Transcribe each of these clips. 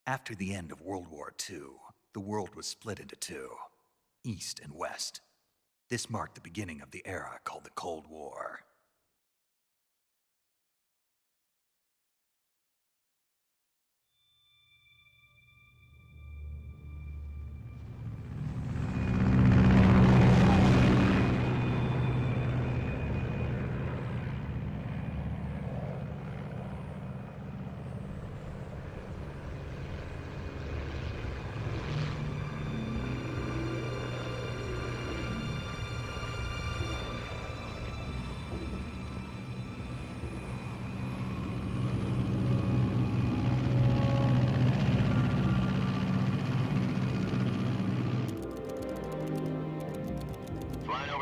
After the end of World War II, the world was split into two, East and West. This marked the beginning of the era called the Cold War.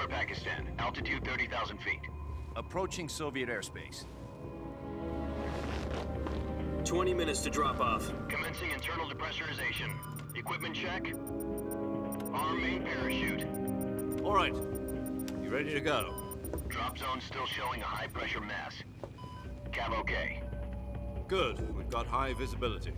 Pakistan, altitude 30,000 feet. Approaching Soviet airspace. 20 minutes to drop off. Commencing internal depressurization. Equipment check. Arm main parachute. All right. You ready to go? Drop zone still showing a high pressure mass. Cav okay. Good. We've got high visibility.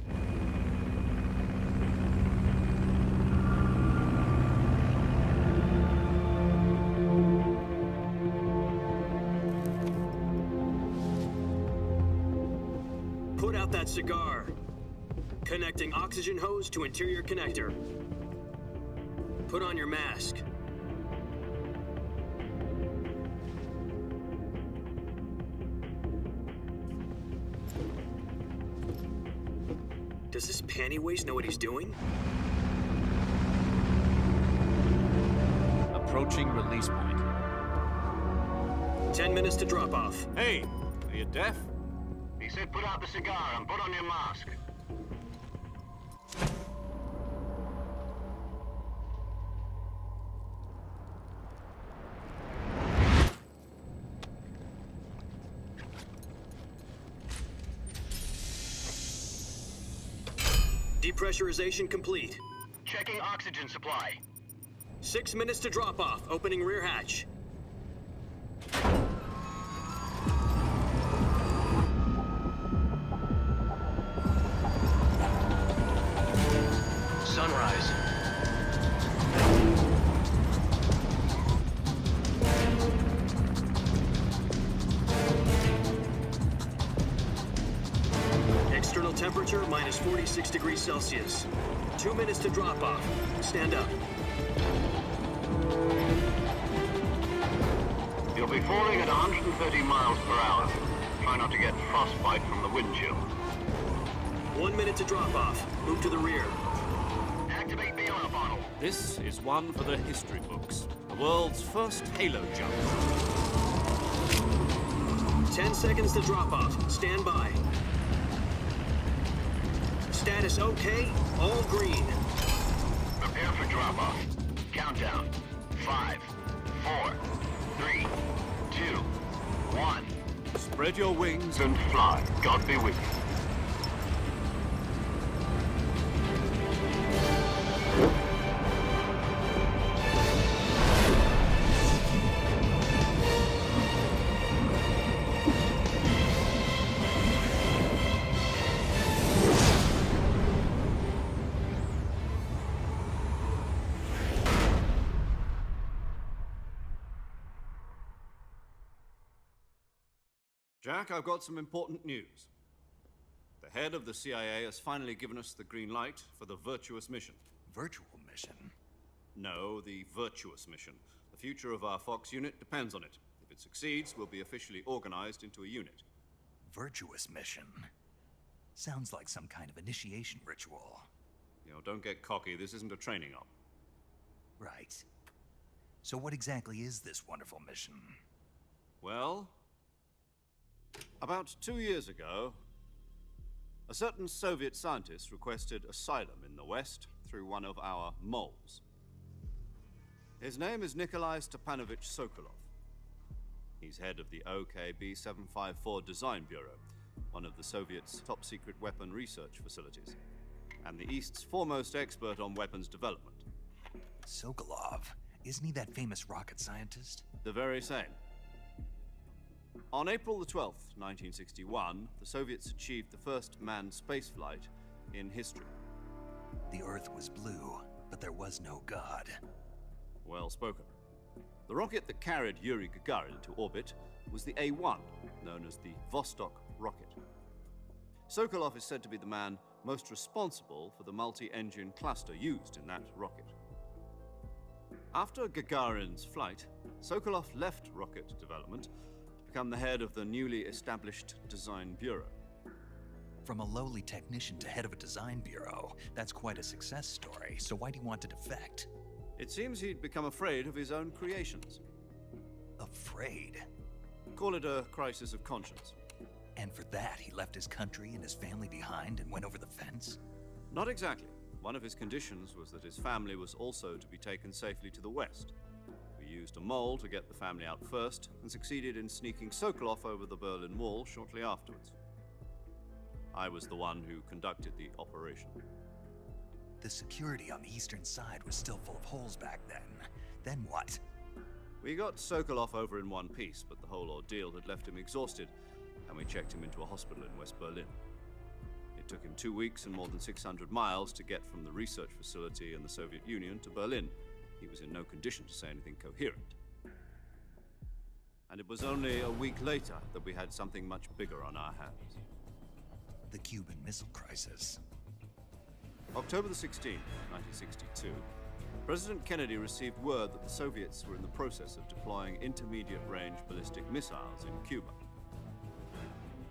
Put out that cigar. Connecting oxygen hose to interior connector. Put on your mask. Does this pantywaist know what he's doing? Approaching release point. 10 minutes to drop off. Hey, are you deaf? He said put out the cigar and put on your mask. Depressurization complete. Checking oxygen supply. 6 minutes to drop off. Opening rear hatch. Sunrise. External temperature minus 46 degrees Celsius. 2 minutes to drop off. Stand up. You'll be falling at 130 miles per hour. Try not to get frostbite from the wind chill. 1 minute to drop off. Move to the rear. Activate bailout bottle. This is one for the history books. The world's first halo jump. 10 seconds to drop off. Stand by. Status okay. All green. Prepare for drop-off. Countdown. 5, 4, 3, 2, 1. Spread your wings. And fly. God be with you. Jack, I've got some important news. The head of the CIA has finally given us the green light for the Virtuous mission. Virtual mission? No, the Virtuous mission. The future of our Fox unit depends on it. If it succeeds, we'll be officially organized into a unit. Virtuous mission? Sounds like some kind of initiation ritual. You know, don't get cocky. This isn't a training op. Right. So what exactly is this wonderful mission? Well, about 2 years ago, a certain Soviet scientist requested asylum in the West through one of our moles. His name is Nikolai Stepanovich Sokolov. He's head of the OKB-754 Design Bureau, one of the Soviets' top-secret weapon research facilities, and the East's foremost expert on weapons development. Sokolov? Isn't he that famous rocket scientist? The very same. On April the 12th, 1961, the Soviets achieved the first manned spaceflight in history. The Earth was blue, but there was no God. Well spoken. The rocket that carried Yuri Gagarin into orbit was the A-1, known as the Vostok rocket. Sokolov is said to be the man most responsible for the multi-engine cluster used in that rocket. After Gagarin's flight, Sokolov left rocket development to become the head of the newly established Design Bureau. From a lowly technician to head of a design bureau, that's quite a success story, so why'd he want to defect? It seems he'd become afraid of his own creations. Afraid? Call it a crisis of conscience. And for that, he left his country and his family behind and went over the fence? Not exactly. One of his conditions was that his family was also to be taken safely to the west. We used a mole to get the family out first and succeeded in sneaking Sokolov over the Berlin Wall shortly afterwards. I was the one who conducted the operation. The security on the eastern side was still full of holes back then. Then what? We got Sokolov over in one piece, but the whole ordeal had left him exhausted, and we checked him into a hospital in West Berlin. It took him 2 weeks and more than 600 miles to get from the research facility in the Soviet Union to Berlin. He was in no condition to say anything coherent. And it was only a week later that we had something much bigger on our hands. The Cuban Missile Crisis. October the 16th, 1962, President Kennedy received word that the Soviets were in the process of deploying intermediate-range ballistic missiles in Cuba.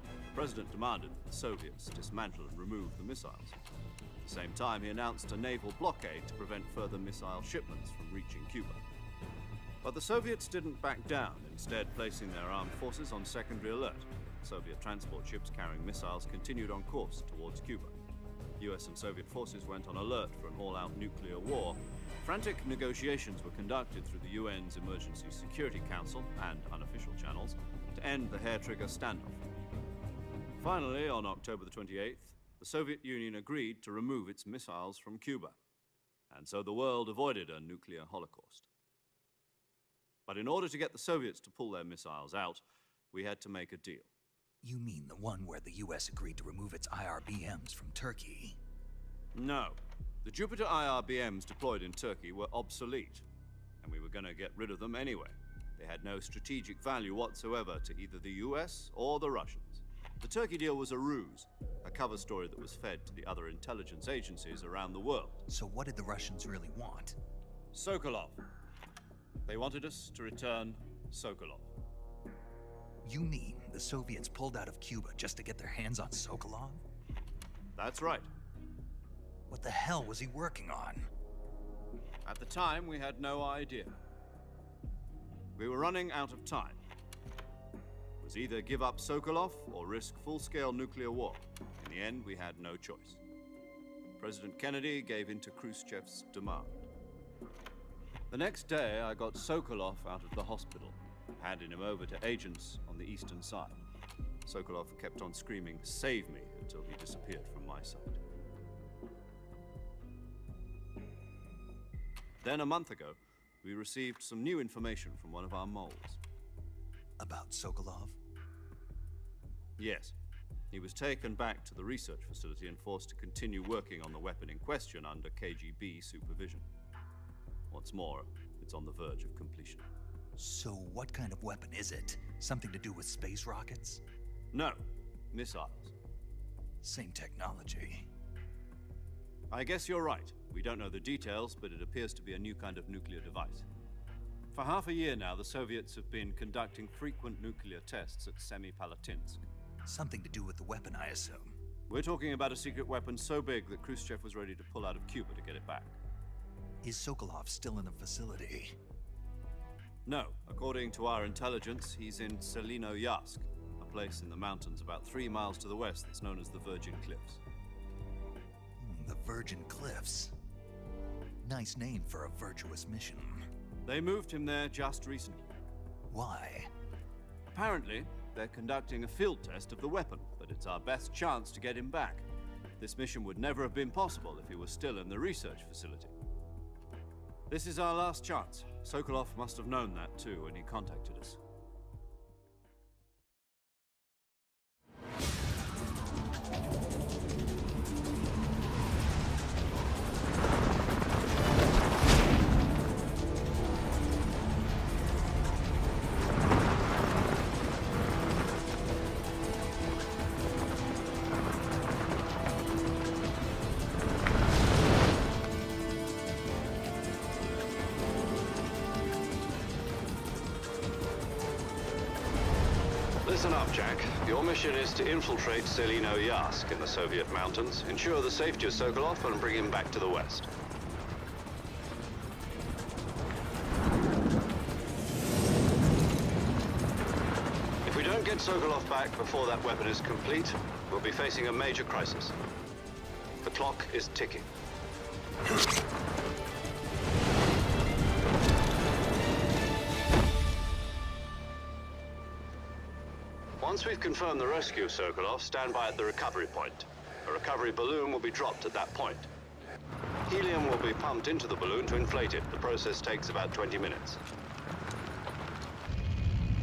The President demanded that the Soviets dismantle and remove the missiles. At the same time, he announced a naval blockade to prevent further missile shipments from reaching Cuba. But the Soviets didn't back down, instead placing their armed forces on secondary alert. Soviet transport ships carrying missiles continued on course towards Cuba. US and Soviet forces went on alert for an all-out nuclear war. Frantic negotiations were conducted through the UN's Emergency Security Council and unofficial channels to end the hair-trigger standoff. Finally, on October the 28th, the Soviet Union agreed to remove its missiles from Cuba, and so the world avoided a nuclear holocaust. But in order to get the Soviets to pull their missiles out, we had to make a deal. You mean the one where the US agreed to remove its IRBMs from Turkey? No. The Jupiter IRBMs deployed in Turkey were obsolete, and we were going to get rid of them anyway. They had no strategic value whatsoever to either the US or the Russians. The Turkey deal was a ruse, a cover story that was fed to the other intelligence agencies around the world. So what did the Russians really want? Sokolov. They wanted us to return Sokolov. You mean the Soviets pulled out of Cuba just to get their hands on Sokolov? That's right. What the hell was he working on? At the time, we had no idea. We were running out of time. It was either give up Sokolov or risk full-scale nuclear war. In the end, we had no choice. President Kennedy gave in to Khrushchev's demand. The next day, I got Sokolov out of the hospital, handing him over to agents on the eastern side. Sokolov kept on screaming, "Save me," until he disappeared from my sight. Then a month ago, we received some new information from one of our moles. About Sokolov? Yes. He was taken back to the research facility and forced to continue working on the weapon in question under KGB supervision. What's more, it's on the verge of completion. So what kind of weapon is it? Something to do with space rockets? No, missiles. Same technology. I guess you're right. We don't know the details, but it appears to be a new kind of nuclear device. For half a year now, the Soviets have been conducting frequent nuclear tests at Semipalatinsk. Something to do with the weapon, I assume. We're talking about a secret weapon so big that Khrushchev was ready to pull out of Cuba to get it back. Is Sokolov still in the facility? No, according to our intelligence, he's in Selinoyarsk, a place in the mountains about 3 miles to the west that's known as the Virgin Cliffs. The Virgin Cliffs. Nice name for a virtuous mission. They moved him there just recently. Why? Apparently, they're conducting a field test of the weapon, but it's our best chance to get him back. This mission would never have been possible if he was still in the research facility. This is our last chance. Sokolov must have known that too when he contacted us. Listen up, Jack. Your mission is to infiltrate Selino Yask in the Soviet mountains, ensure the safety of Sokolov, and bring him back to the West. If we don't get Sokolov back before that weapon is complete, we'll be facing a major crisis. The clock is ticking. Once we've confirmed the rescue of Sokolov, stand by at the recovery point. A recovery balloon will be dropped at that point. Helium will be pumped into the balloon to inflate it. The process takes about 20 minutes.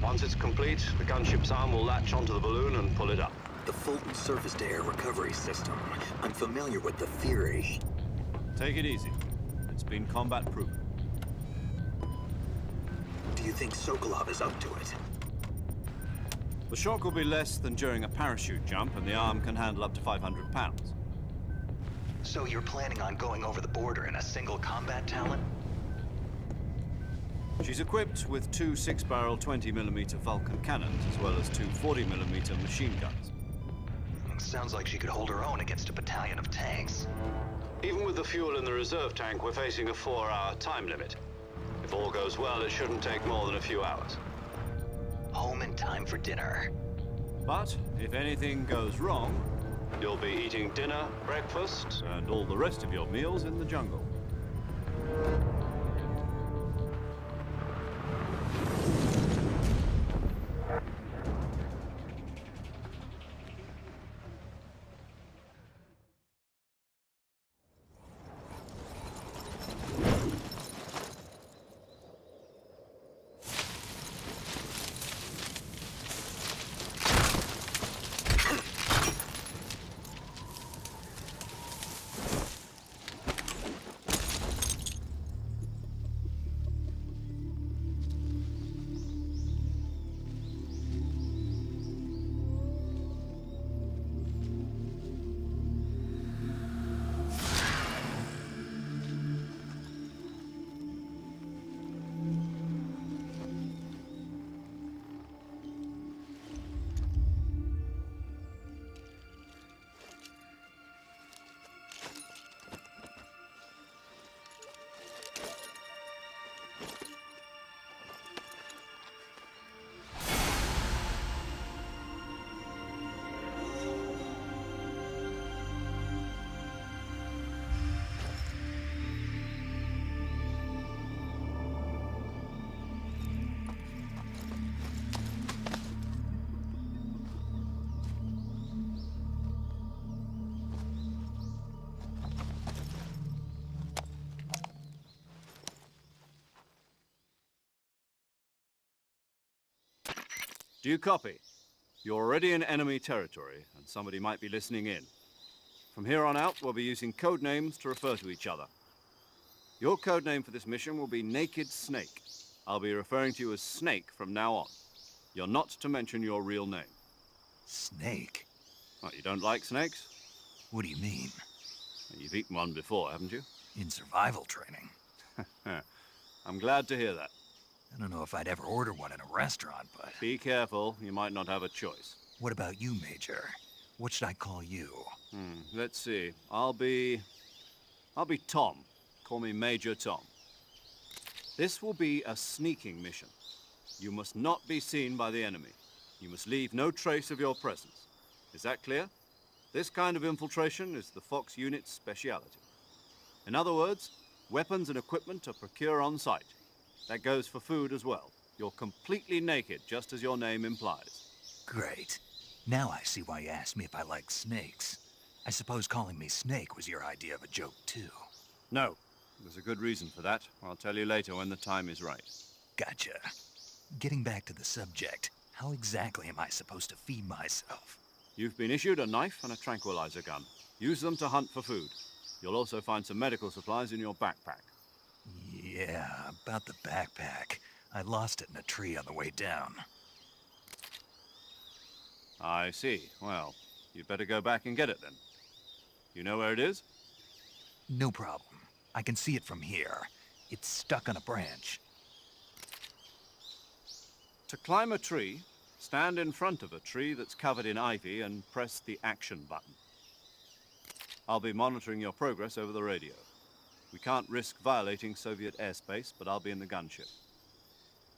Once it's complete, the gunship's arm will latch onto the balloon and pull it up. The Fulton surface-to-air recovery system. I'm familiar with the theory. Take it easy. It's been combat-proven. Do you think Sokolov is up to it? The shock will be less than during a parachute jump, and the arm can handle up to 500 pounds. So you're planning on going over the border in a single combat talent? She's equipped with two 6-barrel 20mm Vulcan cannons, as well as two 40mm machine guns. Sounds like she could hold her own against a battalion of tanks. Even with the fuel in the reserve tank, we're facing a 4-hour time limit. If all goes well, it shouldn't take more than a few hours. Home in time for dinner. But if anything goes wrong, you'll be eating dinner, breakfast, and all the rest of your meals in the jungle. Do you copy? You're already in enemy territory, and somebody might be listening in. From here on out, we'll be using code names to refer to each other. Your code name for this mission will be Naked Snake. I'll be referring to you as Snake from now on. You're not to mention your real name. Snake? What, you don't like snakes? What do you mean? You've eaten one before, haven't you? In survival training? I'm glad to hear that. I don't know if I'd ever order one in a restaurant, but... Be careful, you might not have a choice. What about you, Major? What should I call you? Let's see. I'll be Tom. Call me Major Tom. This will be a sneaking mission. You must not be seen by the enemy. You must leave no trace of your presence. Is that clear? This kind of infiltration is the Fox unit's speciality. In other words, weapons and equipment are procured on site. That goes for food as well. You're completely naked, just as your name implies. Great. Now I see why you asked me if I like snakes. I suppose calling me Snake was your idea of a joke, too. No. There's a good reason for that. I'll tell you later when the time is right. Gotcha. Getting back to the subject, how exactly am I supposed to feed myself? You've been issued a knife and a tranquilizer gun. Use them to hunt for food. You'll also find some medical supplies in your backpack. Yeah, about the backpack. I lost it in a tree on the way down. I see. Well, you'd better go back and get it then. You know where it is? No problem. I can see it from here. It's stuck on a branch. To climb a tree, Stand in front of a tree that's covered in ivy and press the action button. I'll be monitoring your progress over the radio. We can't risk violating Soviet airspace, but I'll be in the gunship.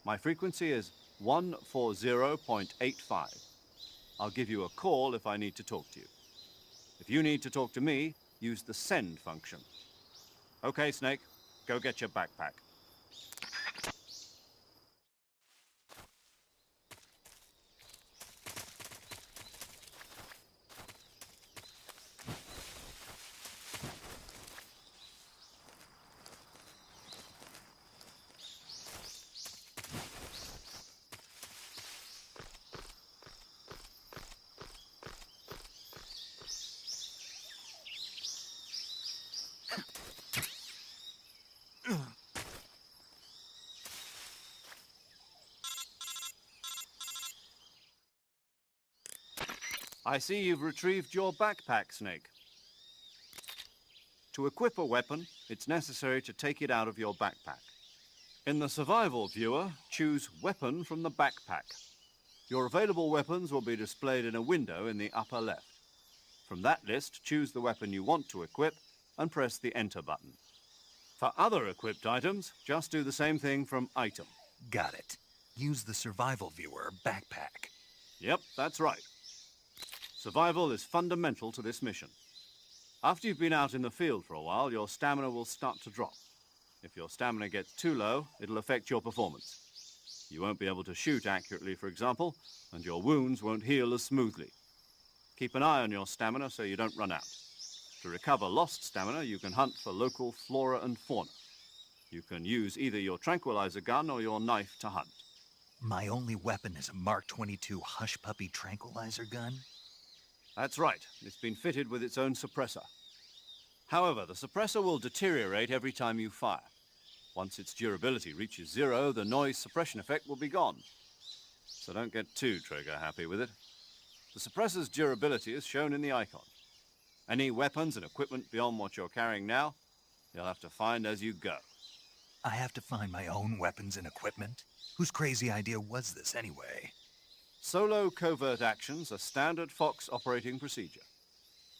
My frequency is 140.85. I'll give you a call if I need to talk to you. If you need to talk to me, use the send function. Okay, Snake, go get your backpack. I see you've retrieved your backpack, Snake. To equip a weapon, it's necessary to take it out of your backpack. In the survival viewer, choose Weapon from the backpack. Your available weapons will be displayed in a window in the upper left. From that list, choose the weapon you want to equip and press the Enter button. For other equipped items, just do the same thing from Item. Got it. Use the survival viewer backpack. Yep, that's right. Survival is fundamental to this mission. After you've been out in the field for a while, your stamina will start to drop. If your stamina gets too low, it'll affect your performance. You won't be able to shoot accurately, for example, and your wounds won't heal as smoothly. Keep an eye on your stamina so you don't run out. To recover lost stamina, you can hunt for local flora and fauna. You can use either your tranquilizer gun or your knife to hunt. My only weapon is a Mark 22 Hush Puppy tranquilizer gun? That's right. It's been fitted with its own suppressor. However, the suppressor will deteriorate every time you fire. Once its durability reaches 0, the noise suppression effect will be gone. So don't get too trigger happy with it. The suppressor's durability is shown in the icon. Any weapons and equipment beyond what you're carrying now, you'll have to find as you go. I have to find my own weapons and equipment? Whose crazy idea was this anyway? Solo covert actions are standard Fox operating procedure.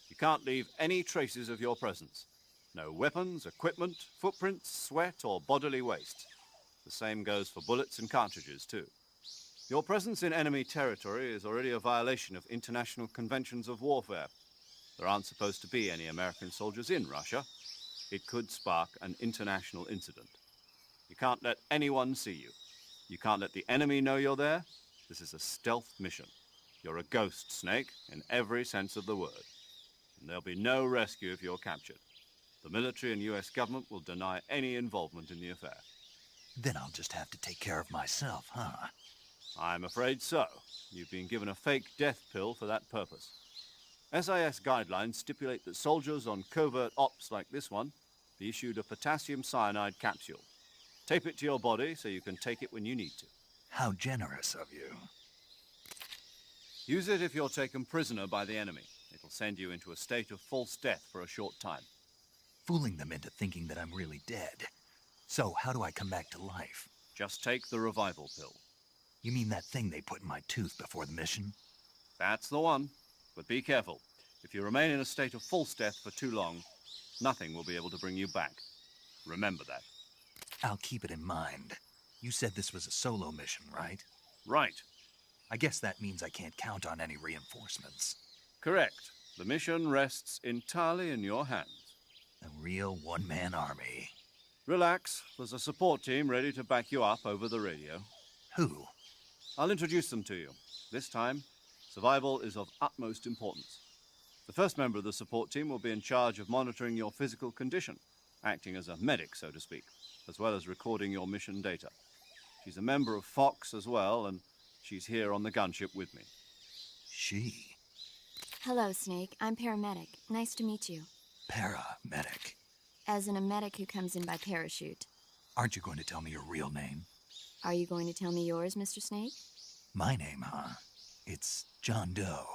You can't leave any traces of your presence. No weapons, equipment, footprints, sweat, or bodily waste. The same goes for bullets and cartridges, too. Your presence in enemy territory is already a violation of international conventions of warfare. There aren't supposed to be any American soldiers in Russia. It could spark an international incident. You can't let anyone see you. You can't let the enemy know you're there. This is a stealth mission. You're a ghost, Snake, in every sense of the word. And there'll be no rescue if you're captured. The military and US government will deny any involvement in the affair. Then I'll just have to take care of myself, huh? I'm afraid so. You've been given a fake death pill for that purpose. SIS guidelines stipulate that soldiers on covert ops like this one be issued a potassium cyanide capsule. Tape it to your body so you can take it when you need to. How generous of you. Use it if you're taken prisoner by the enemy. It'll send you into a state of false death for a short time. Fooling them into thinking that I'm really dead. So how do I come back to life? Just take the revival pill. You mean that thing they put in my tooth before the mission? That's the one. But be careful. If you remain in a state of false death for too long, nothing will be able to bring you back. Remember that. I'll keep it in mind. You said this was a solo mission, right? Right. I guess that means I can't count on any reinforcements. Correct. The mission rests entirely in your hands. A real one-man army. Relax. There's a support team ready to back you up over the radio. Who? I'll introduce them to you. This time, survival is of utmost importance. The first member of the support team will be in charge of monitoring your physical condition, acting as a medic, so to speak, as well as recording your mission data. She's a member of Fox as well, and she's here on the gunship with me. She? Hello, Snake. I'm paramedic. Nice to meet you. Paramedic. As in a medic who comes in by parachute. Aren't you going to tell me your real name? Are you going to tell me yours, Mr. Snake? My name, huh? It's John Doe.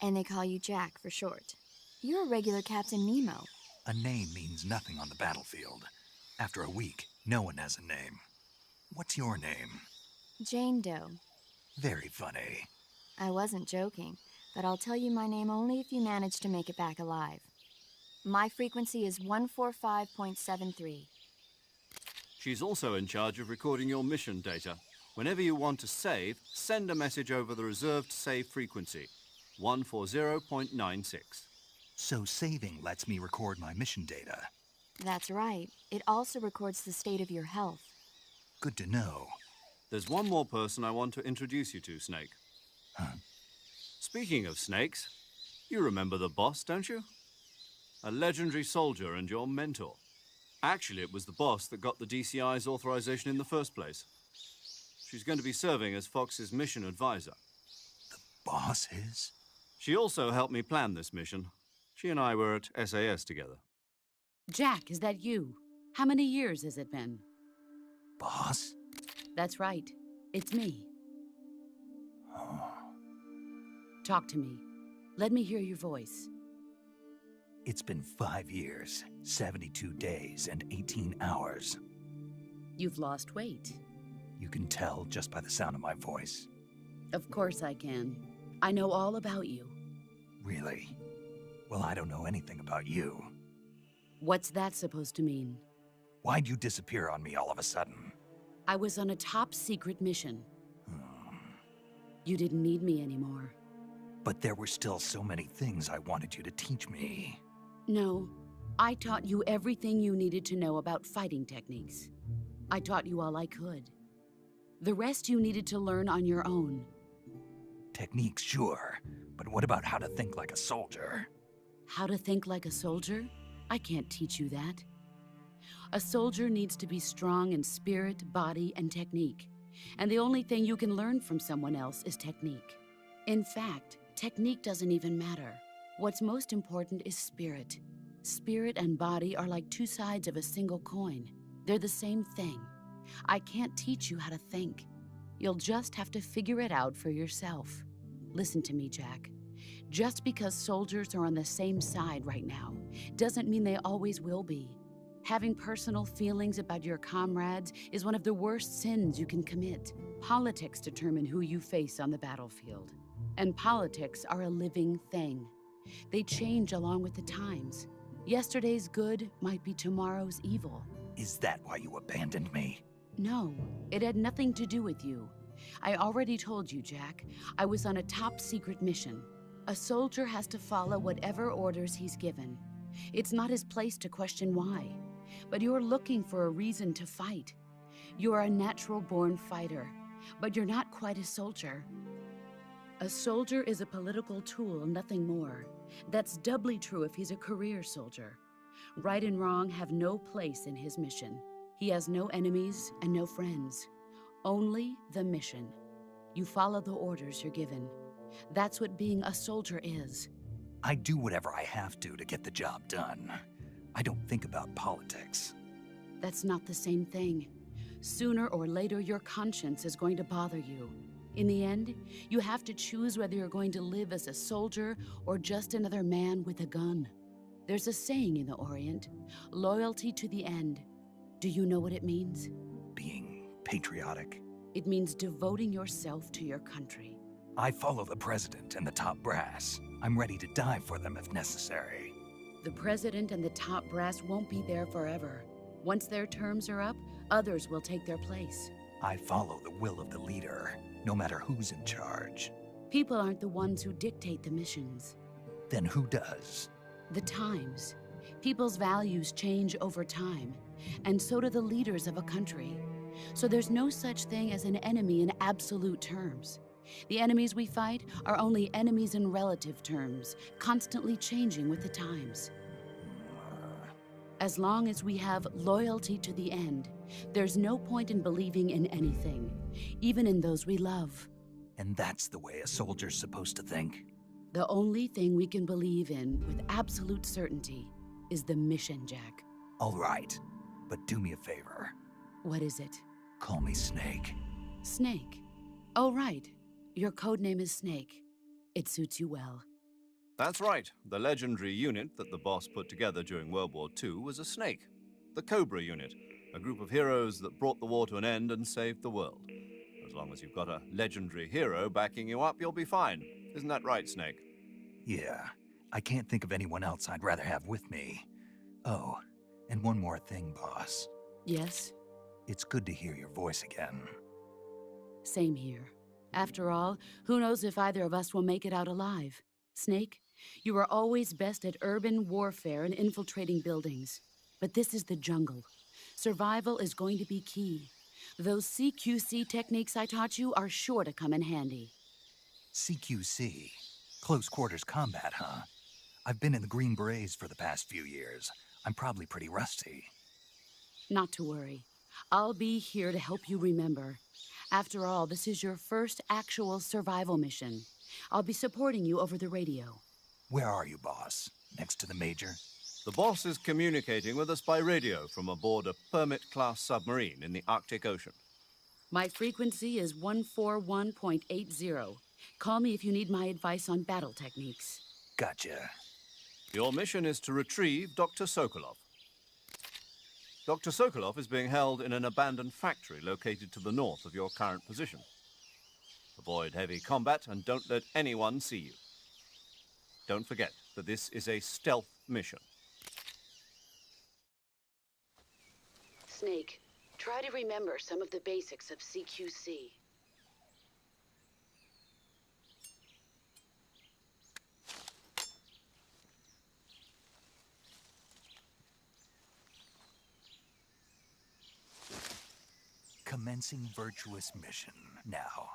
And they call you Jack for short. You're a regular Captain Nemo. A name means nothing on the battlefield. After a week, no one has a name. What's your name? Jane Doe. Very funny. I wasn't joking, but I'll tell you my name only if you manage to make it back alive. My frequency is 145.73. She's also in charge of recording your mission data. Whenever you want to save, send a message over the reserved save frequency, 140.96. So saving lets me record my mission data. That's right. It also records the state of your health. Good to know. There's one more person I want to introduce you to, Snake. Huh? Speaking of snakes, you remember the boss, don't you? A legendary soldier and your mentor. Actually, it was the boss that got the DCI's authorization in the first place. She's going to be serving as Fox's mission advisor. Boss is? She also helped me plan this mission. She and I were at SAS together. Jack, is that you? How many years has it been? Boss? That's right. It's me. Oh. Talk to me. Let me hear your voice. It's been 5 years, 72 days, and 18 hours. You've lost weight. You can tell just by the sound of my voice. Of course I can. I know all about you. Really? Well, I don't know anything about you. What's that supposed to mean? Why'd you disappear on me all of a sudden? I was on a top-secret mission. You didn't need me anymore. But there were still so many things I wanted you to teach me. No, I taught you everything you needed to know about fighting techniques. I taught you all I could. The rest you needed to learn on your own. Techniques, sure. But what about how to think like a soldier? How to think like a soldier? I can't teach you that. A soldier needs to be strong in spirit, body, and technique. And the only thing you can learn from someone else is technique. In fact, technique doesn't even matter. What's most important is spirit. Spirit and body are like two sides of a single coin. They're the same thing. I can't teach you how to think. You'll just have to figure it out for yourself. Listen to me, Jack. Just because soldiers are on the same side right now doesn't mean they always will be. Having personal feelings about your comrades is one of the worst sins you can commit. Politics determine who you face on the battlefield. And politics are a living thing. They change along with the times. Yesterday's good might be tomorrow's evil. Is that why you abandoned me? No, it had nothing to do with you. I already told you, Jack. I was on a top-secret mission. A soldier has to follow whatever orders he's given. It's not his place to question why. But you're looking for a reason to fight. You're a natural-born fighter, but you're not quite a soldier. A soldier is a political tool, nothing more. That's doubly true if he's a career soldier. Right and wrong have no place in his mission. He has no enemies and no friends. Only the mission. You follow the orders you're given. That's what being a soldier is. I do whatever I have to get the job done. I don't think about politics. That's not the same thing. Sooner or later, your conscience is going to bother you. In the end, you have to choose whether you're going to live as a soldier or just another man with a gun. There's a saying in the Orient, loyalty to the end. Do you know what it means? Being patriotic. It means devoting yourself to your country. I follow the president and the top brass. I'm ready to die for them if necessary. The president and the top brass won't be there forever. Once their terms are up, others will take their place. I follow the will of the leader, no matter who's in charge. People aren't the ones who dictate the missions. Then who does? The times. People's values change over time, and so do the leaders of a country. So there's no such thing as an enemy in absolute terms. The enemies we fight are only enemies in relative terms, constantly changing with the times. As long as we have loyalty to the end, there's no point in believing in anything, even in those we love. And that's the way a soldier's supposed to think? The only thing we can believe in with absolute certainty is the mission, Jack. All right, but do me a favor. What is it? Call me Snake. Snake. Oh, right. Your code name is Snake. It suits you well. That's right. The legendary unit that the boss put together during World War II was a snake. The Cobra Unit, a group of heroes that brought the war to an end and saved the world. As long as you've got a legendary hero backing you up, you'll be fine. Isn't that right, Snake? Yeah, I can't think of anyone else I'd rather have with me. Oh, and one more thing, boss. Yes, It's good to hear your voice again. same here. After all, who knows if either of us will make it out alive? Snake, you are always best at urban warfare and infiltrating buildings. But this is the jungle. Survival is going to be key. Those CQC techniques I taught you are sure to come in handy. CQC. Close quarters combat, huh? I've been in the Green Berets for the past few years. I'm probably pretty rusty. Not to worry. I'll be here to help you remember. After all, this is your first actual survival mission. I'll be supporting you over the radio. Where are you, boss? Next to the Major? The boss is communicating with us by radio from aboard a Permit-class submarine in the Arctic Ocean. My frequency is 141.80. Call me if you need my advice on battle techniques. Gotcha. Your mission is to retrieve Dr. Sokolov. Dr. Sokolov is being held in an abandoned factory located to the north of your current position. Avoid heavy combat and don't let anyone see you. Don't forget that this is a stealth mission. Snake, try to remember some of the basics of CQC. Commencing virtuous mission now.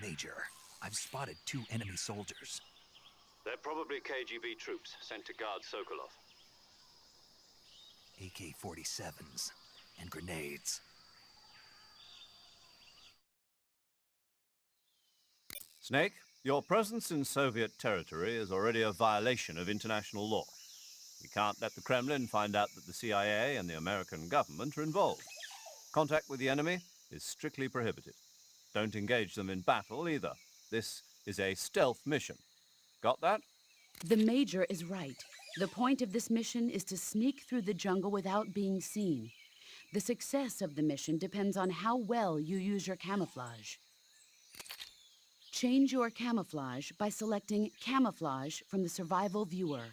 Major, I've spotted 2 enemy soldiers. They're probably KGB troops sent to guard Sokolov. AK-47s and grenades. Snake, your presence in Soviet territory is already a violation of international law. We can't let the Kremlin find out that the CIA and the American government are involved. Contact with the enemy is strictly prohibited. Don't engage them in battle either. This is a stealth mission. Got that? The Major is right. The point of this mission is to sneak through the jungle without being seen. The success of the mission depends on how well you use your camouflage. Change your camouflage by selecting Camouflage from the Survival Viewer.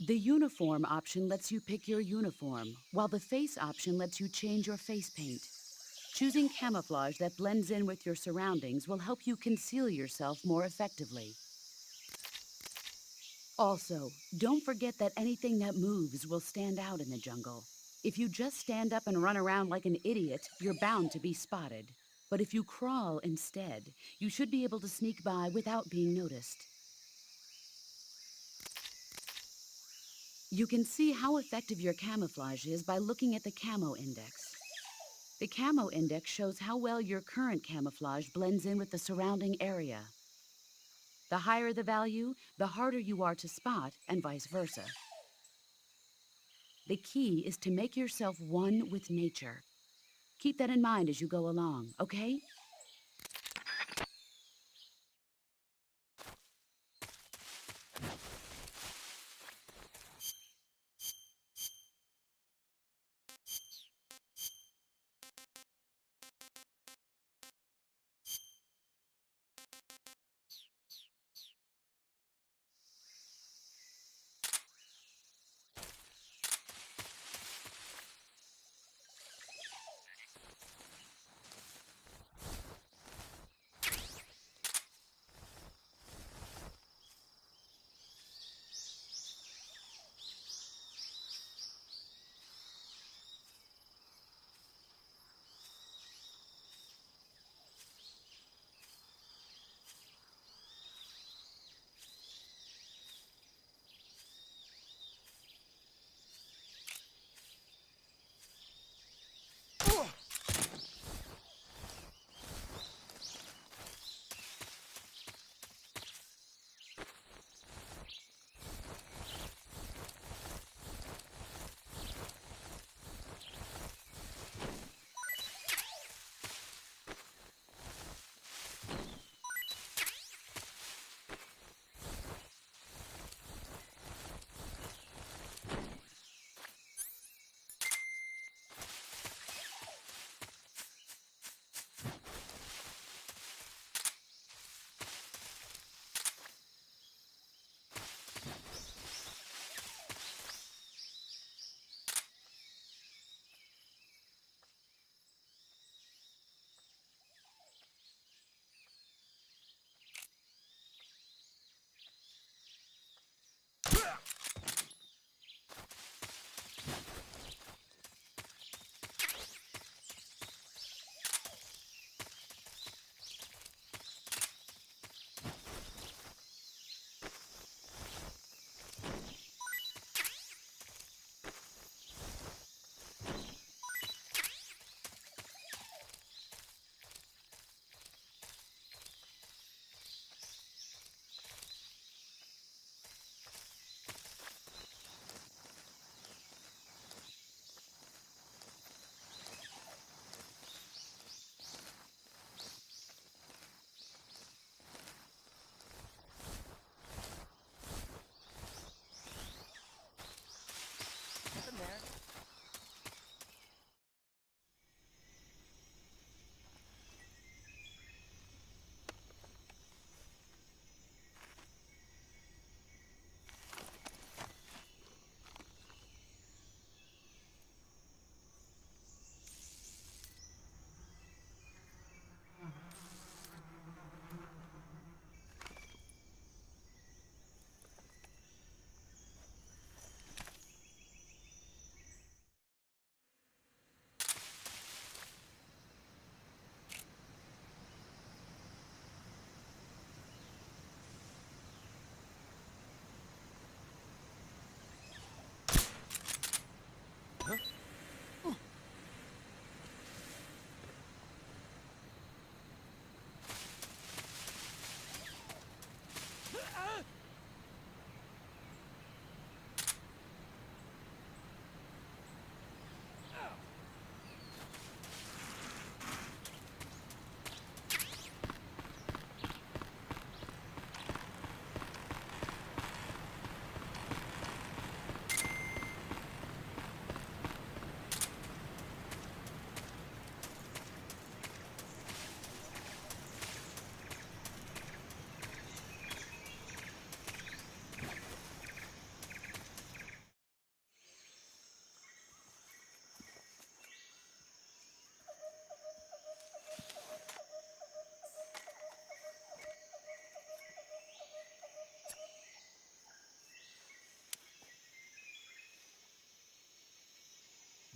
The Uniform option lets you pick your uniform, while the Face option lets you change your face paint. Choosing camouflage that blends in with your surroundings will help you conceal yourself more effectively. Also, don't forget that anything that moves will stand out in the jungle. If you just stand up and run around like an idiot, you're bound to be spotted. But if you crawl instead, you should be able to sneak by without being noticed. You can see how effective your camouflage is by looking at the camo index. The Camo Index shows how well your current camouflage blends in with the surrounding area. The higher the value, the harder you are to spot, and vice versa. The key is to make yourself one with nature. Keep that in mind as you go along, okay?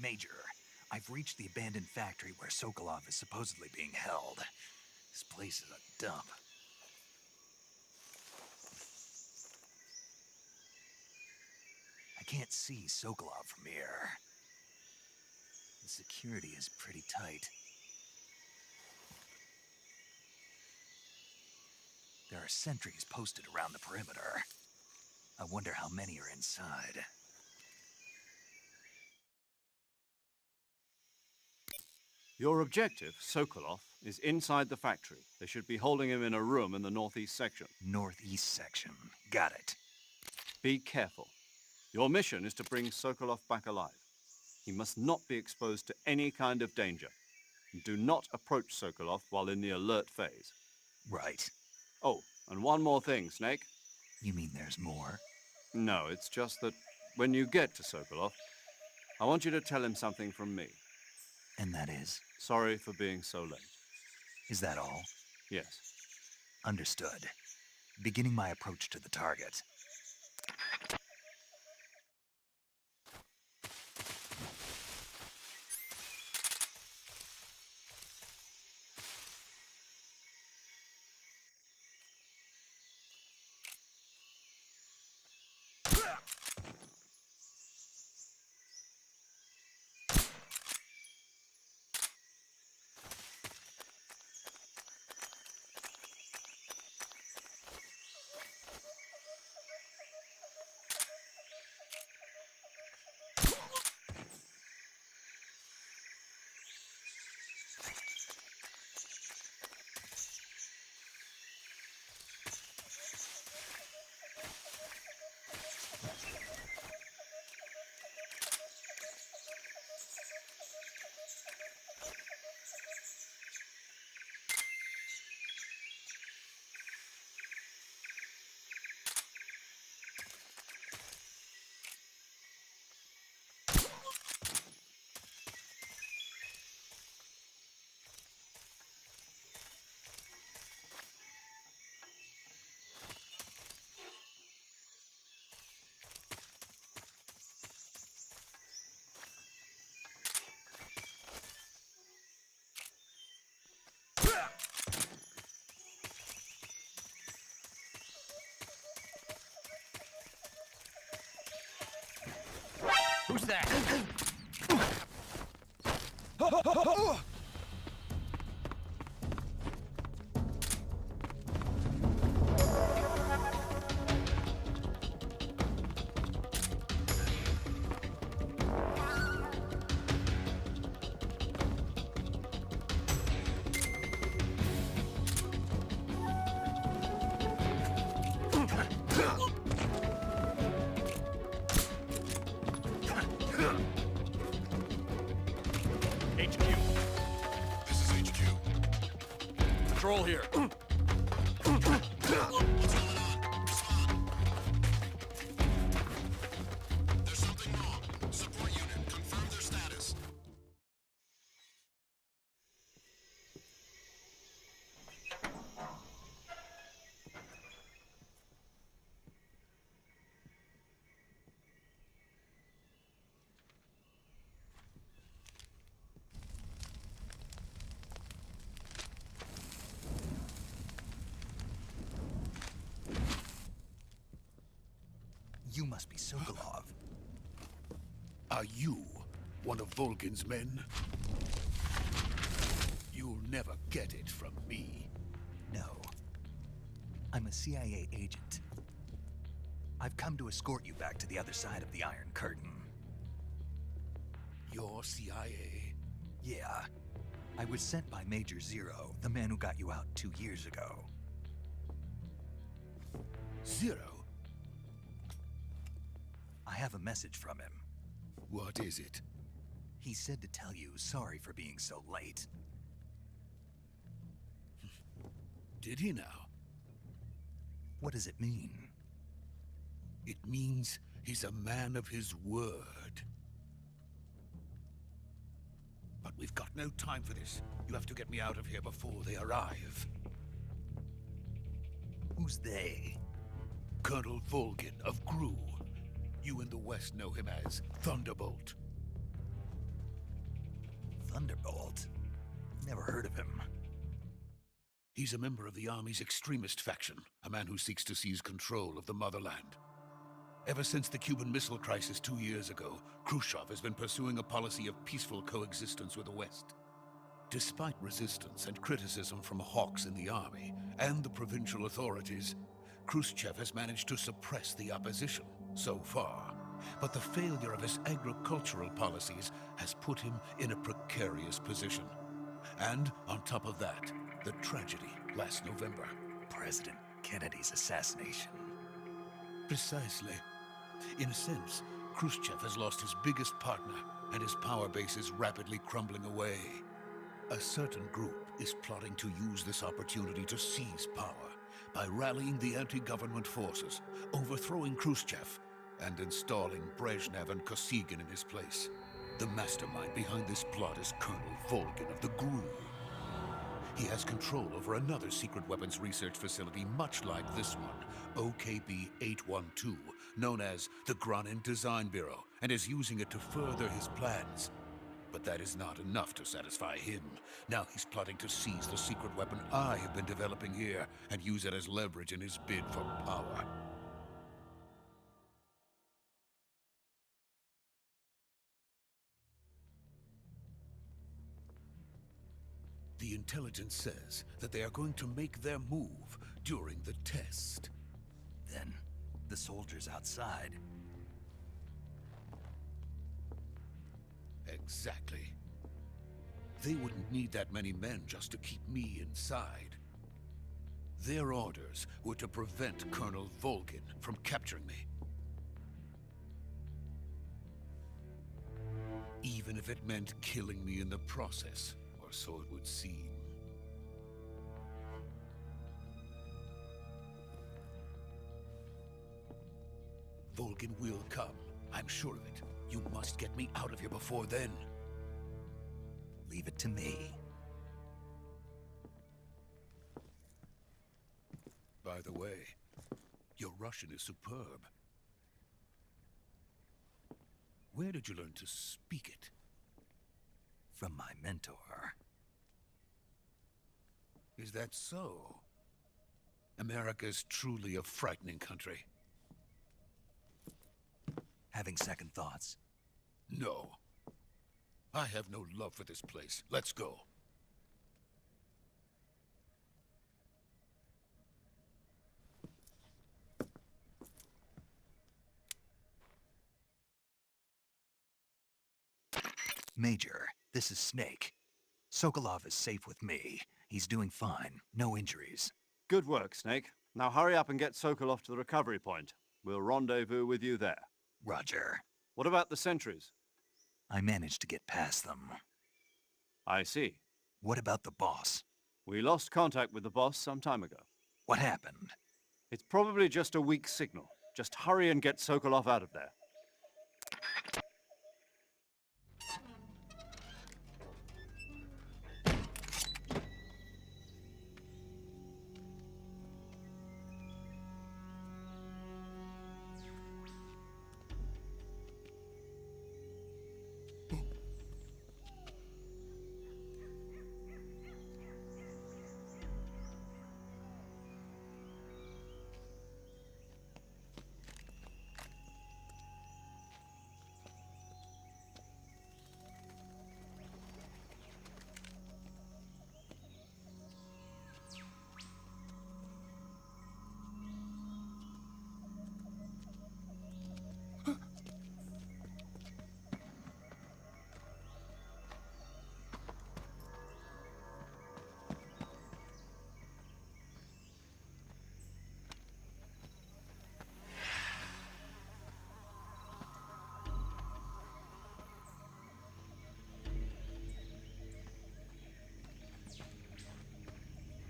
Major, I've reached the abandoned factory where Sokolov is supposedly being held. This place is a dump. I can't see Sokolov from here. The security is pretty tight. There are sentries posted around the perimeter. I wonder how many are inside. Your objective, Sokolov, is inside the factory. They should be holding him in a room in the northeast section. Northeast section. Got it. Be careful. Your mission is to bring Sokolov back alive. He must not be exposed to any kind of danger. Do not approach Sokolov while in the alert phase. Right. Oh, and one more thing, Snake. You mean there's more? No, it's just that when you get to Sokolov, I want you to tell him something from me. And that is? Sorry for being so late. Is that all? Yes. Understood. Beginning my approach to the target. Who's that? HQ. This is HQ. Patrol here. What's going on? Respond. There's something wrong. Support unit, confirm their status. You must be Sokolov. Are you one of Volgin's men? You'll never get it from me. No. I'm a CIA agent. I've come to escort you back to the other side of the Iron Curtain. You're CIA? Yeah. I was sent by Major Zero, the man who got you out 2 years ago. Zero? I have a message from him. What is it? He said to tell you sorry for being so late. Did he now? What does it mean? It means he's a man of his word. But we've got no time for this. You have to get me out of here before they arrive. Who's they? Colonel Volgin of GRU. You in the West know him as Thunderbolt. Thunderbolt? Never heard of him. He's a member of the Army's extremist faction, a man who seeks to seize control of the motherland. Ever since the Cuban Missile Crisis 2 years ago, Khrushchev has been pursuing a policy of peaceful coexistence with the West. Despite resistance and criticism from hawks in the army and the provincial authorities, Khrushchev has managed to suppress the opposition so far. But the failure of his agricultural policies has put him in a precarious position. And on top of that, the tragedy last November. President Kennedy's assassination. Precisely. In a sense, Khrushchev has lost his biggest partner, and his power base is rapidly crumbling away. A certain group is plotting to use this opportunity to seize power by rallying the anti-government forces, overthrowing Khrushchev, and installing Brezhnev and Kosygin in his place. The mastermind behind this plot is Colonel Volgin of the GRU. He has control over another secret weapons research facility much like this one, OKB-812, known as the Granin Design Bureau, and is using it to further his plans. But that is not enough to satisfy him. Now he's plotting to seize the secret weapon I have been developing here and use it as leverage in his bid for power. The intelligence says that they are going to make their move during the test. Then, the soldiers outside. Exactly. They wouldn't need that many men just to keep me inside. Their orders were to prevent Colonel Volgin from capturing me. Even if it meant killing me in the process, or so it would seem. Volgin will come. I'm sure of it. You must get me out of here before then. Leave it to me. By the way, your Russian is superb. Where did you learn to speak it? From my mentor. Is that so? America is truly a frightening country. Having second thoughts. No. I have no love for this place. Let's go. Major, this is Snake. Sokolov is safe with me. He's doing fine. No injuries. Good work, Snake. Now hurry up and get Sokolov to the recovery point. We'll rendezvous with you there. Roger. What about the sentries? I managed to get past them. I see. What about the boss? We lost contact with the boss some time ago. What happened? It's probably just a weak signal. Just hurry and get Sokolov out of there.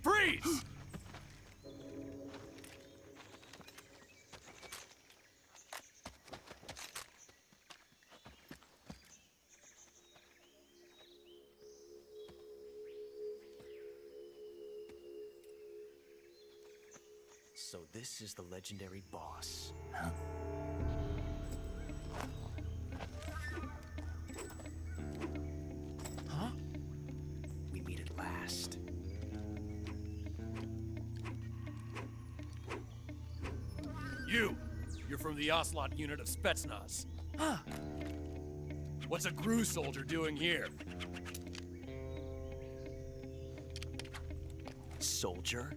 Freeze! So this is the legendary boss. Huh? Huh? We meet at last. You're from the Ocelot unit of Spetsnaz. Huh. What's a GRU soldier doing here? Soldier?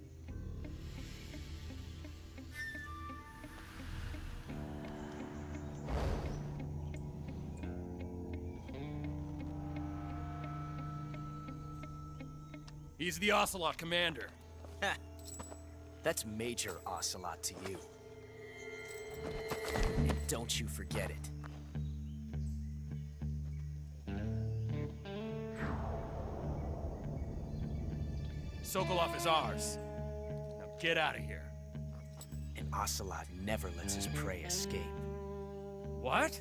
He's the Ocelot commander. Ha! That's Major Ocelot to you. And don't you forget it. Sokolov is ours. Now get out of here. And Ocelot never lets his prey escape. What?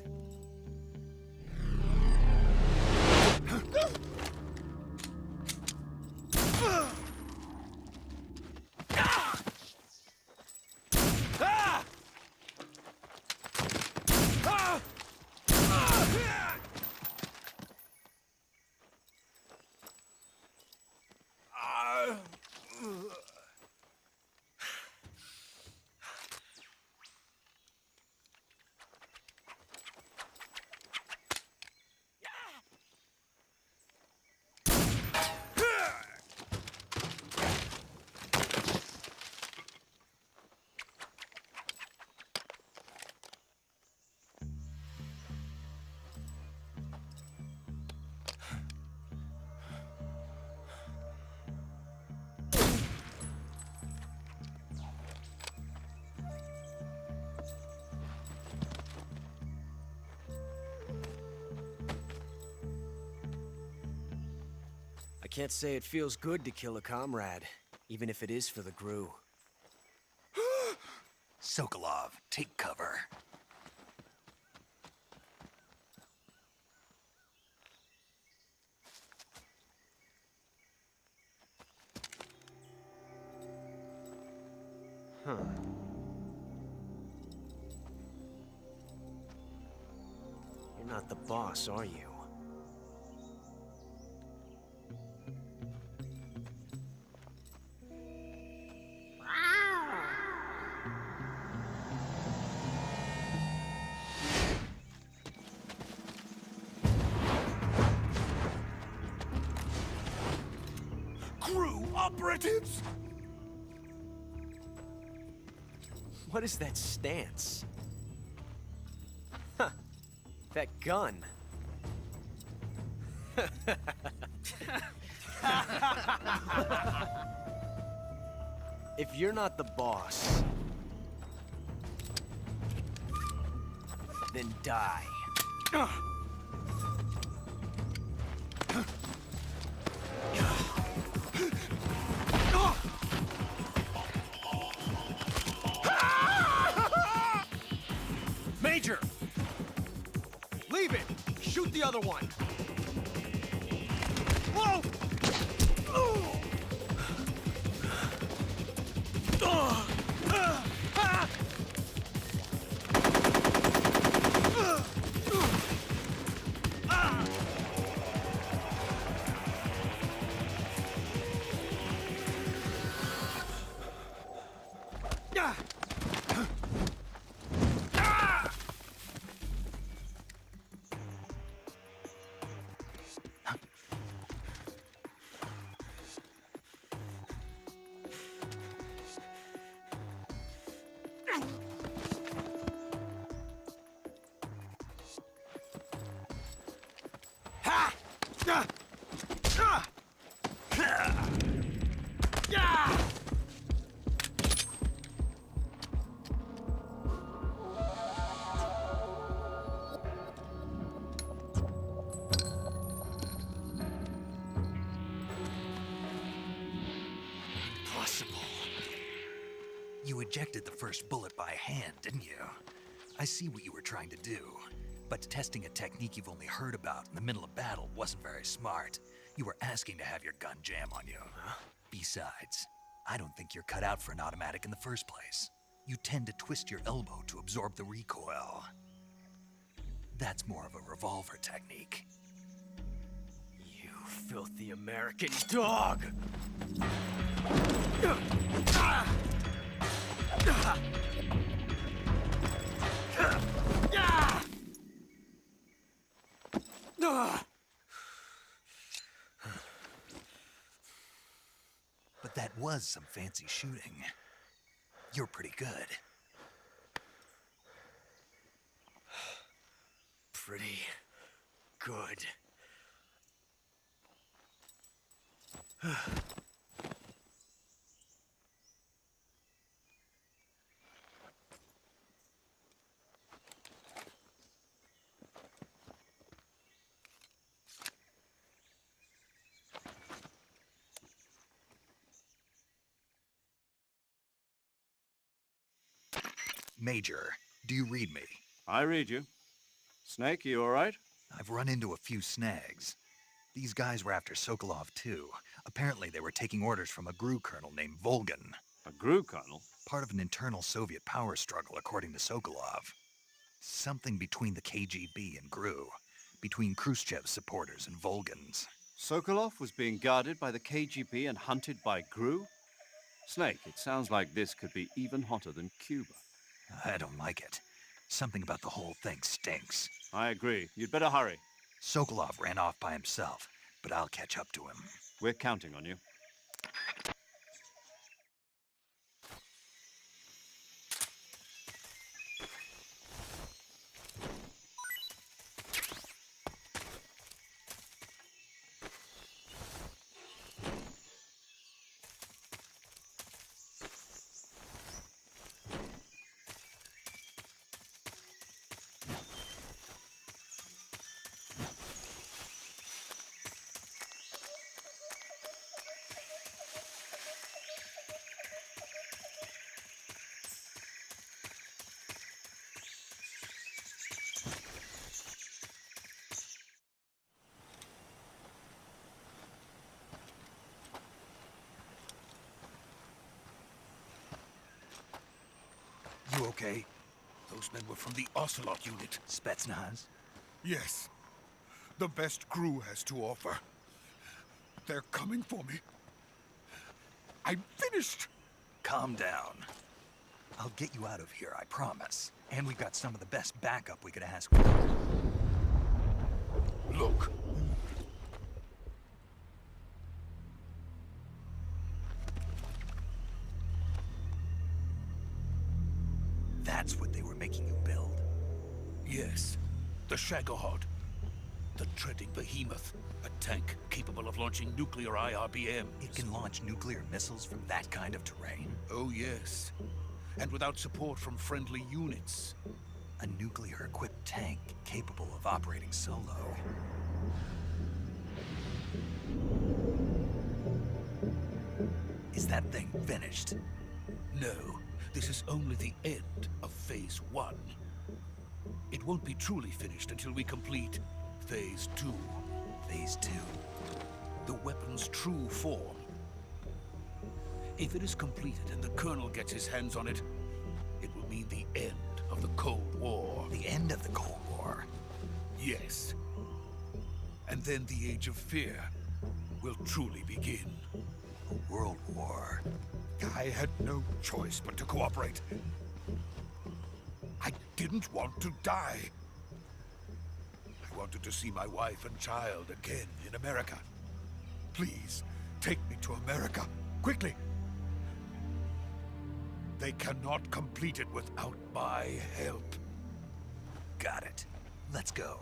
I can't say it feels good to kill a comrade, even if it is for the GRU. Sokolov, take cover. Huh. You're not the boss, are you? GRU operatives! What is that stance? Huh. That gun. If you're not the boss, then die. Major! Leave it! Shoot the other one! Whoa! You ejected the first bullet by hand, didn't you? I see what you were trying to do. But testing a technique you've only heard about in the middle of battle wasn't very smart. You were asking to have your gun jam on you. Besides, I don't think you're cut out for an automatic in the first place. You tend to twist your elbow to absorb the recoil. That's more of a revolver technique. You filthy American dog! But that was some fancy shooting. You're pretty good. Pretty good. Major, do you read me? I read you. Snake, you all right? I've run into a few snags. These guys were after Sokolov too. Apparently they were taking orders from a GRU colonel named Volgan. A GRU colonel? Part of an internal Soviet power struggle, according to Sokolov. Something between the KGB and GRU. Between Khrushchev's supporters and Volgan's. Sokolov was being guarded by the KGB and hunted by GRU? Snake, it sounds like this could be even hotter than Cuba. I don't like it. Something about the whole thing stinks. I agree. You'd better hurry. Sokolov ran off by himself, but I'll catch up to him. We're counting on you. You okay? Those men were from the Ocelot unit. Spetsnaz? Yes. The best GRU has to offer. They're coming for me. I'm finished! Calm down. I'll get you out of here, I promise. And we've got some of the best backup we could ask for. Look. That's what they were making you build? Yes. The Shagohod. The treading behemoth. A tank capable of launching nuclear IRBMs. It can launch nuclear missiles from that kind of terrain? Oh, yes. And without support from friendly units. A nuclear-equipped tank capable of operating solo. Is that thing finished? No. This is only the end of Phase 1. It won't be truly finished until we complete Phase 2. Phase 2? The weapon's true form. If it is completed and the Colonel gets his hands on it, it will mean the end of the Cold War. The end of the Cold War? Yes. And then the Age of Fear will truly begin. A world war? I had no choice but to cooperate. I didn't want to die. I wanted to see my wife and child again in America. Please, take me to America, quickly. They cannot complete it without my help. Got it. Let's go.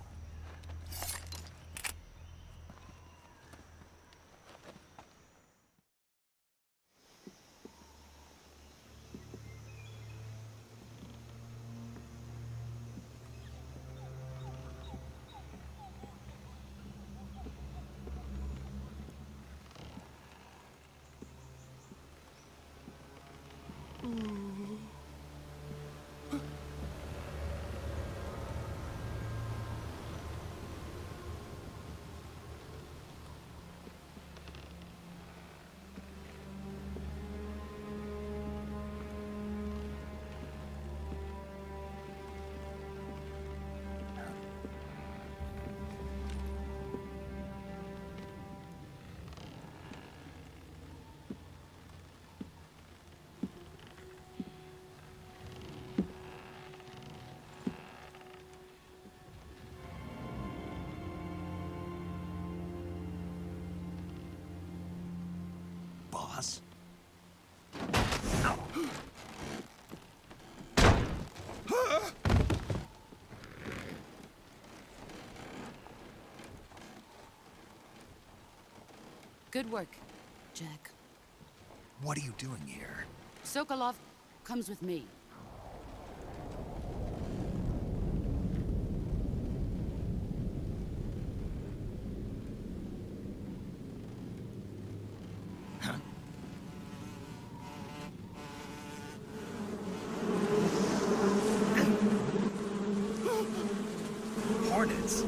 Good work, Jack. What are you doing here? Sokolov comes with me. Hornets?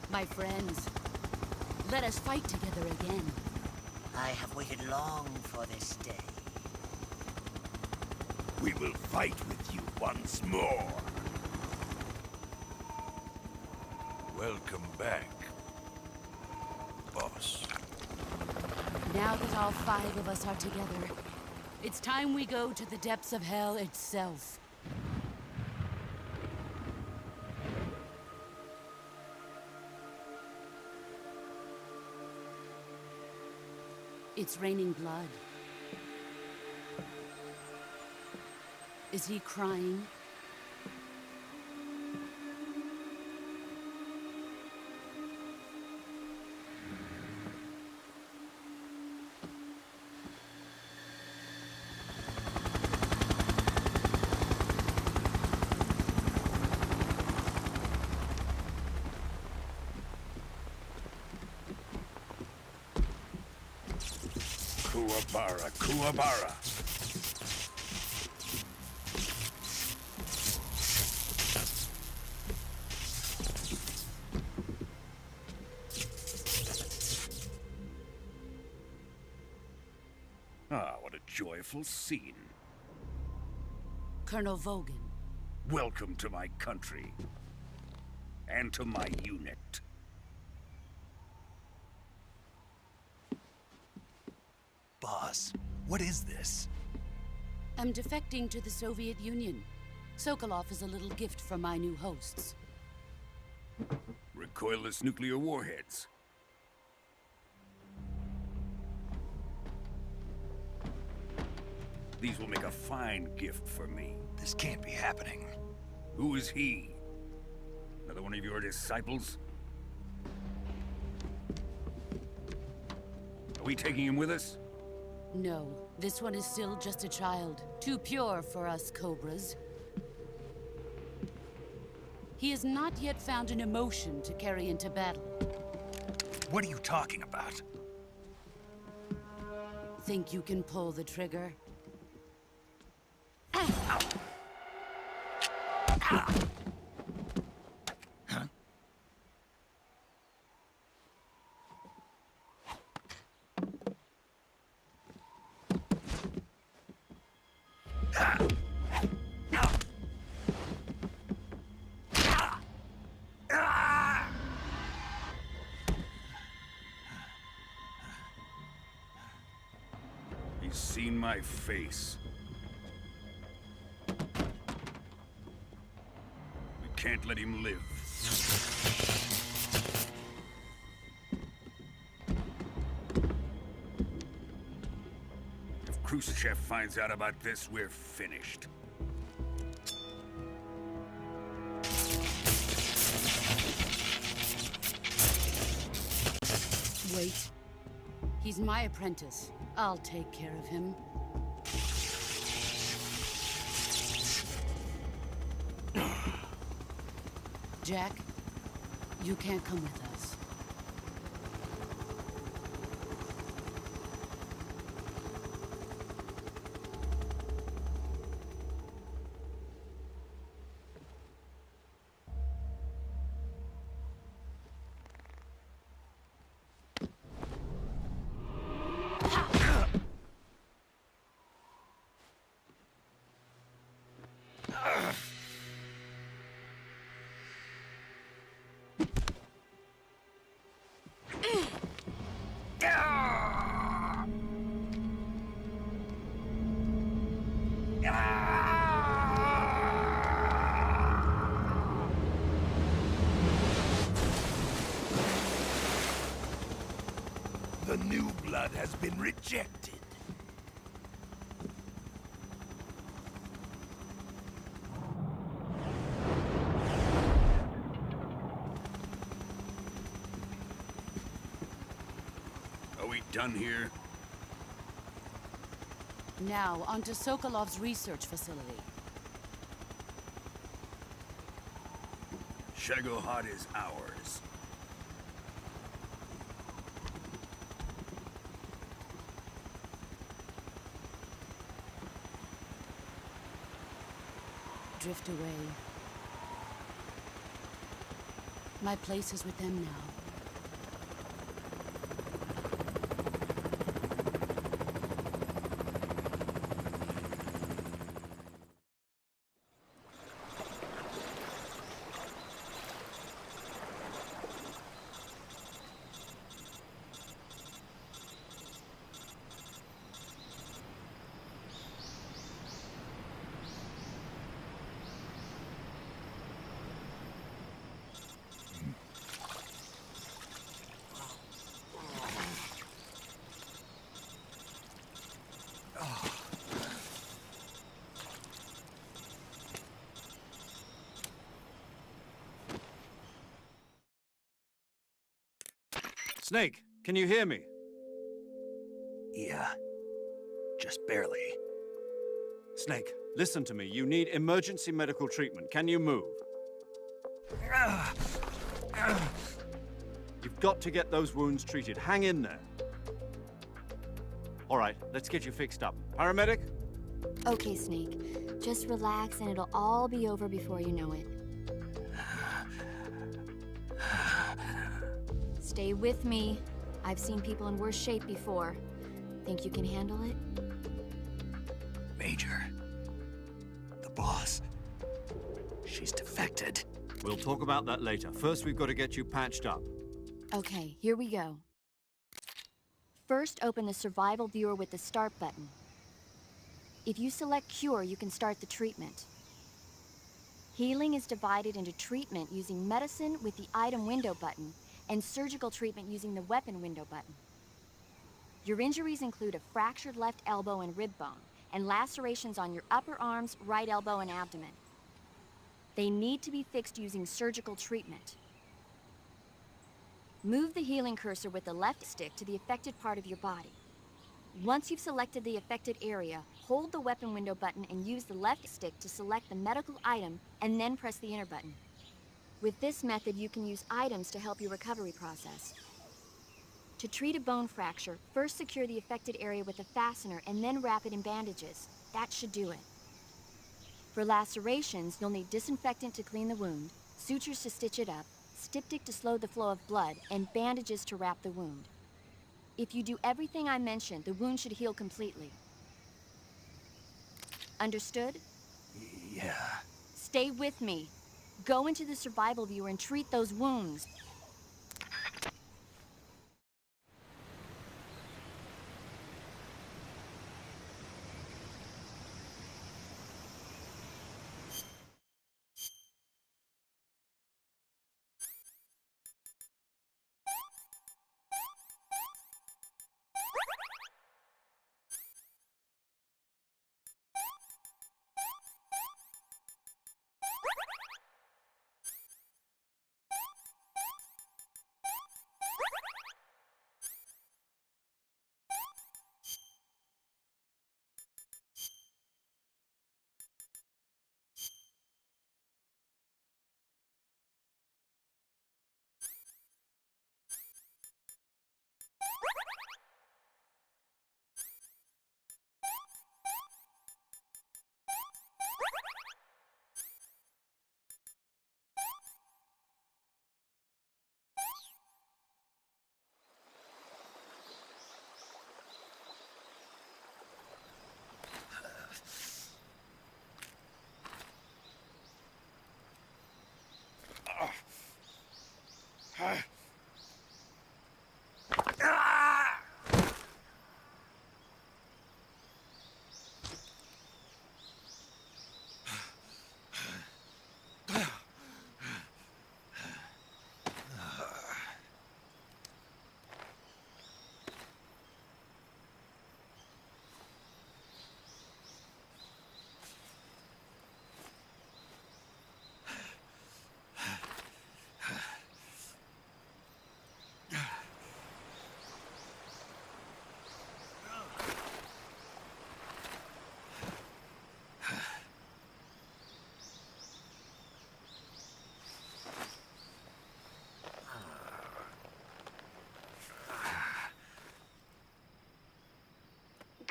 My friends, let us fight together again. I have waited long for this day. We will fight with you once more. Welcome back, boss. Now that all 5 of us are together, it's time we go to the depths of hell itself. It's raining blood. Is he crying? Kuwabara, Kuwabara. Ah, what a joyful scene. Colonel Vogan. Welcome to my country. And to my unit. Boss, what is this? I'm defecting to the Soviet Union. Sokolov is a little gift from my new hosts. Recoilless nuclear warheads. These will make a fine gift for me. This can't be happening. Who is he? Another one of your disciples? Are we taking him with us? No, this one is still just a child. Too pure for us Cobras. He has not yet found an emotion to carry into battle. What are you talking about? Think you can pull the trigger? He's seen my face. We can't let him live. If Khrushchev finds out about this, we're finished. Wait. He's my apprentice. I'll take care of him. Jack, you can't come with us. blood has been rejected. Are we done here? Now, on to Sokolov's research facility. Shagohod is ours. Drift away. My place is with them now. Snake, can you hear me? Yeah. Just barely. Snake, listen to me. You need emergency medical treatment. Can you move? You've got to get those wounds treated. Hang in there. All right, let's get you fixed up. Paramedic? Okay, Snake. Just relax and it'll all be over before you know it. Stay with me. I've seen people in worse shape before. Think you can handle it? Major. The boss. She's defected. We'll talk about that later. First, we've got to get you patched up. Okay, here we go. First, open the survival viewer with the start button. If you select cure, you can start the treatment. Healing is divided into treatment using medicine with the item window button and surgical treatment using the weapon window button. Your injuries include a fractured left elbow and rib bone, and lacerations on your upper arms, right elbow, and abdomen. They need to be fixed using surgical treatment. Move the healing cursor with the left stick to the affected part of your body. Once you've selected the affected area, hold the weapon window button and use the left stick to select the medical item, and then press the enter button. With this method, you can use items to help your recovery process. To treat a bone fracture, first secure the affected area with a fastener and then wrap it in bandages. That should do it. For lacerations, you'll need disinfectant to clean the wound, sutures to stitch it up, styptic to slow the flow of blood, and bandages to wrap the wound. If you do everything I mentioned, the wound should heal completely. Understood? Yeah. Stay with me. Go into the survival viewer and treat those wounds.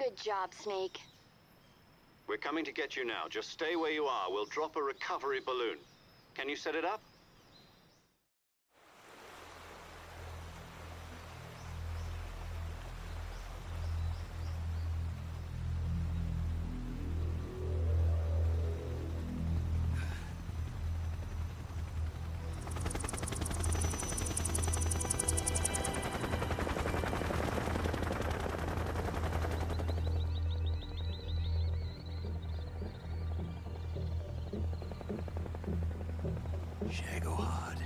Good job, Snake. We're coming to get you now. Just stay where you are. We'll drop a recovery balloon. Can you set it up? Shagohod.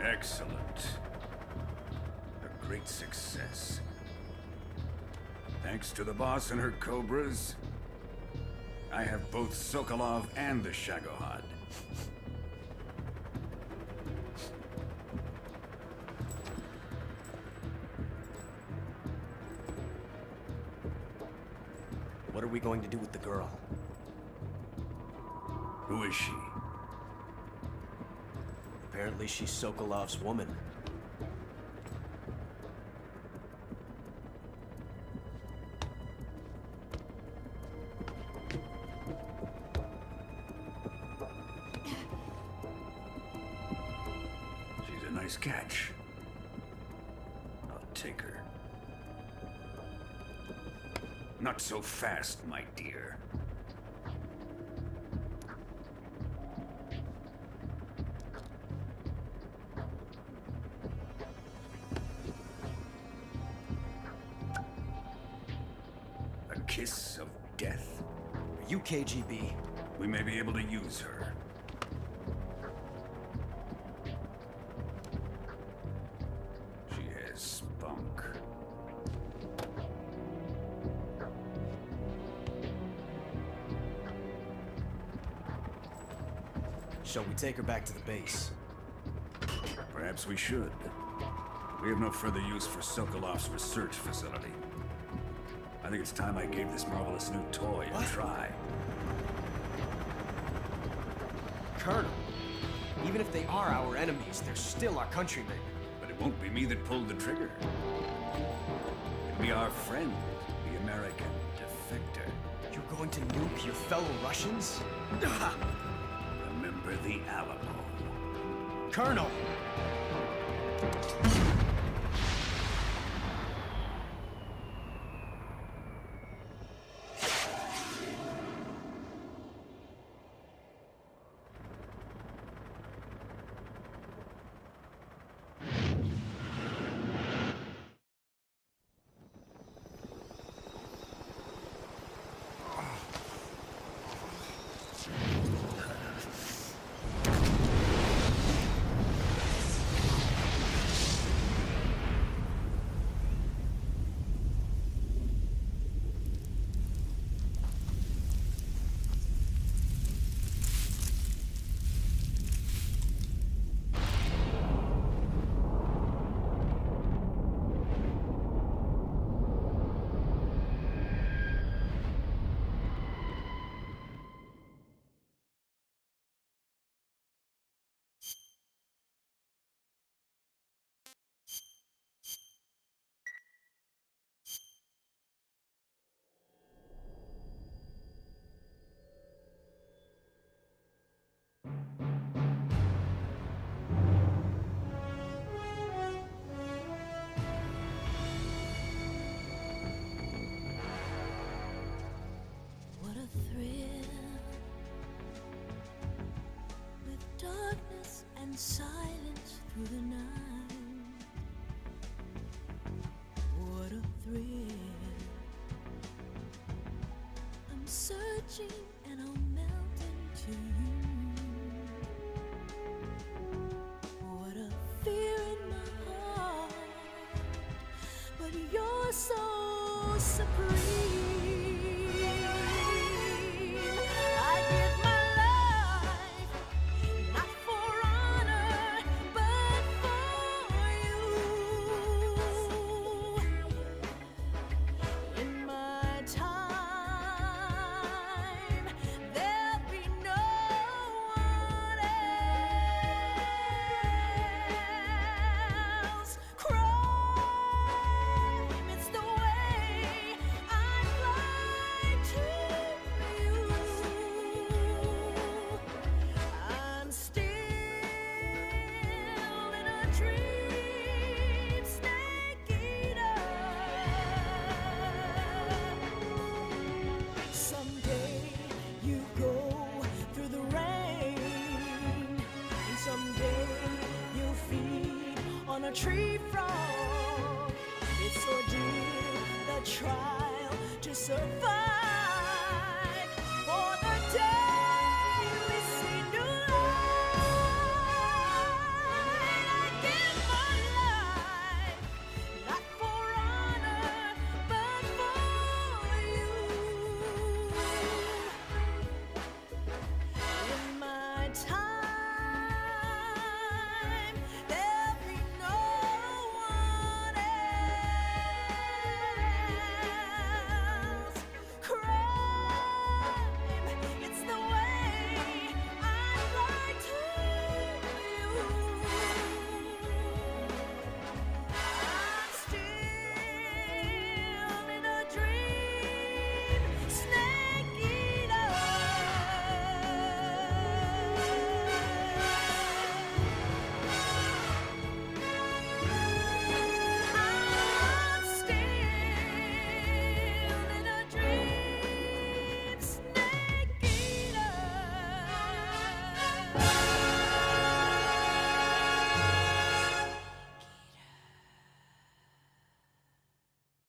Excellent. A great success. Thanks to the boss and her cobras, I have both Sokolov and the Shagohod. What are we going to do with the girl? Who is she? Apparently she's Sokolov's woman. She's a nice catch. I'll take her. Not so fast, my dear. A kiss of death. Are you KGB? We may be able to use her. She has spunk. Shall we take her back to the base? Perhaps we should. We have no further use for Sokolov's research facility. I think it's time I gave this marvelous new toy a try. Colonel, even if they are our enemies, they're still our countrymen. But it won't be me that pulled the trigger. It'll be our friend, the American defector. You're going to nuke your fellow Russians? Remember the Alamo. Colonel! silence through the night. What a thrill. I'm searching and I'll melt into you. What a fear in my heart, but you're so supreme. I give my life, not for honor, but for you. In my time, there'll be no one else. Crime, it's the way I fly to you. I'm still in a dream, snake eater. Someday you go through the rain, and someday you'll feed on a tree frog. It's ordeal, the trial to survive.